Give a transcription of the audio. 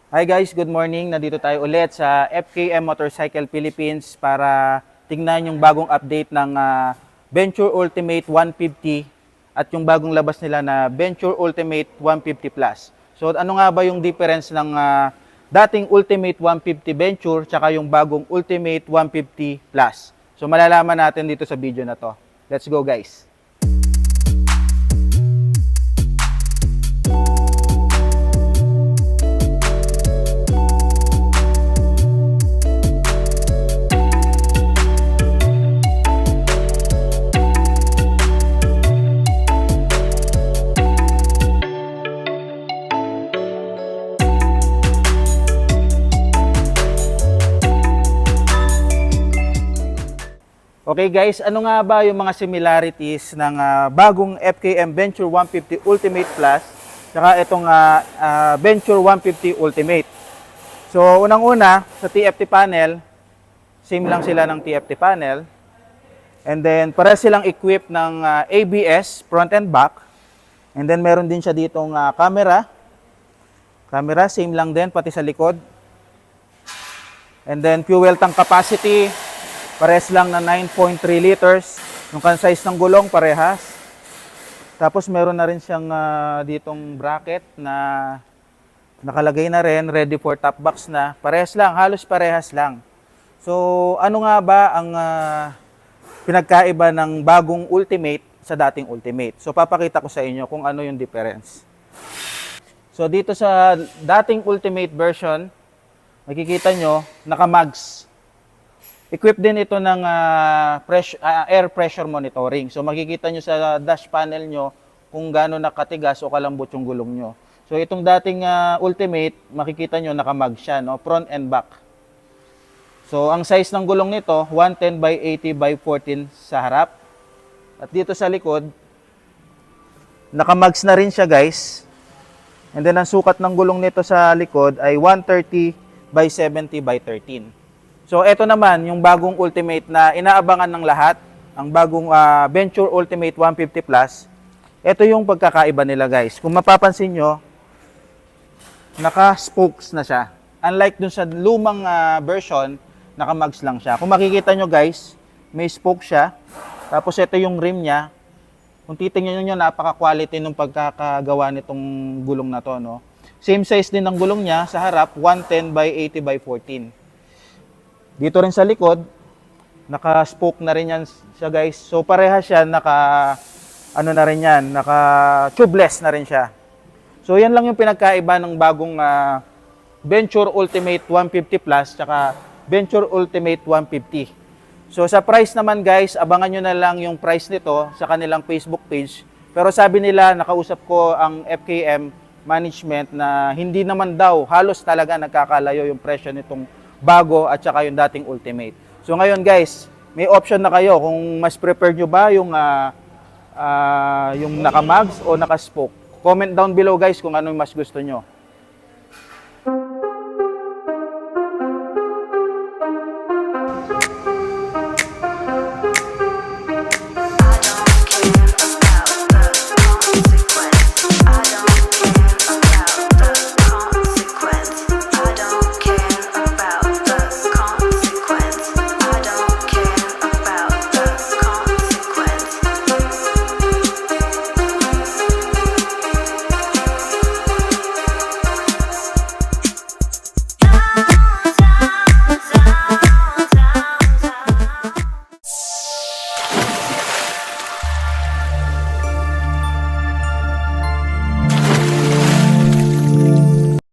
Hi guys, good morning. Nandito tayo ulit sa FKM Motorcycle Philippines para tingnan yung bagong update ng Venture Ultimate 150 at yung bagong labas nila na Venture Ultimate 150 Plus. So ano nga ba yung difference ng dating Ultimate 150 Venture tsaka yung bagong Ultimate 150 Plus? So malalaman natin dito sa video na to. Let's go guys! Okay guys, ano nga ba yung mga similarities ng bagong FKM Venture 150 Ultimate Plus saka itong Venture 150 Ultimate? So unang-una sa TFT panel, same lang sila ng TFT panel. And then para silang equipped ng ABS front and back. And then meron din siya ditong camera. Camera same lang din pati sa likod. And then fuel tank capacity pares lang na 9.3 liters. Yung size ng gulong, parehas. Tapos meron na rin siyang ditong bracket na nakalagay na rin, ready for top box na. Parehas lang, halos parehas lang. So, ano nga ba ang pinagkaiba ng bagong Ultimate sa dating Ultimate? So, papakita ko sa inyo kung ano yung difference. So, dito sa dating Ultimate version, makikita nyo, naka-mags. Equipped din ito ng air pressure monitoring. So makikita nyo sa dash panel nyo kung gaano nakatigas o kalambot yung gulong nyo. So itong dating Ultimate, makikita nyo nakamag siya, no? Front and back. So ang size ng gulong nito, 110 by 80 by 14 sa harap. At dito sa likod, nakamags na rin siya guys. And then ang sukat ng gulong nito sa likod ay 130 by 70 by 13. So, ito naman, yung bagong Ultimate na inaabangan ng lahat, ang bagong Venture Ultimate 150 Plus. Ito yung pagkakaiba nila, guys. Kung mapapansin nyo, naka-spokes na siya. Unlike dun sa lumang version, naka-mags lang siya. Kung makikita nyo, guys, may spoke siya. Tapos, ito yung rim niya. Kung titingnan nyo, napaka-quality ng pagkakagawa nitong gulong na to, no? Same size din ng gulong niya sa harap, 110 by 80 by 14. Dito rin sa likod, naka-spoke na rin yan siya guys. So parehas siya, na rin yan, naka-tubeless na rin siya. So yan lang yung pinagkaiba ng bagong Venture Ultimate 150 Plus tsaka Venture Ultimate 150. So sa price naman guys, abangan nyo na lang yung price nito sa kanilang Facebook page. Pero sabi nila, nakausap ko ang FKM management na hindi naman daw, halos talaga nagkakalayo yung presyo nitong bago at saka yung dating Ultimate. So ngayon guys, may option na kayo kung mas prefer nyo ba yung naka-mags o naka-spoke. Comment down below guys kung ano yung mas gusto nyo.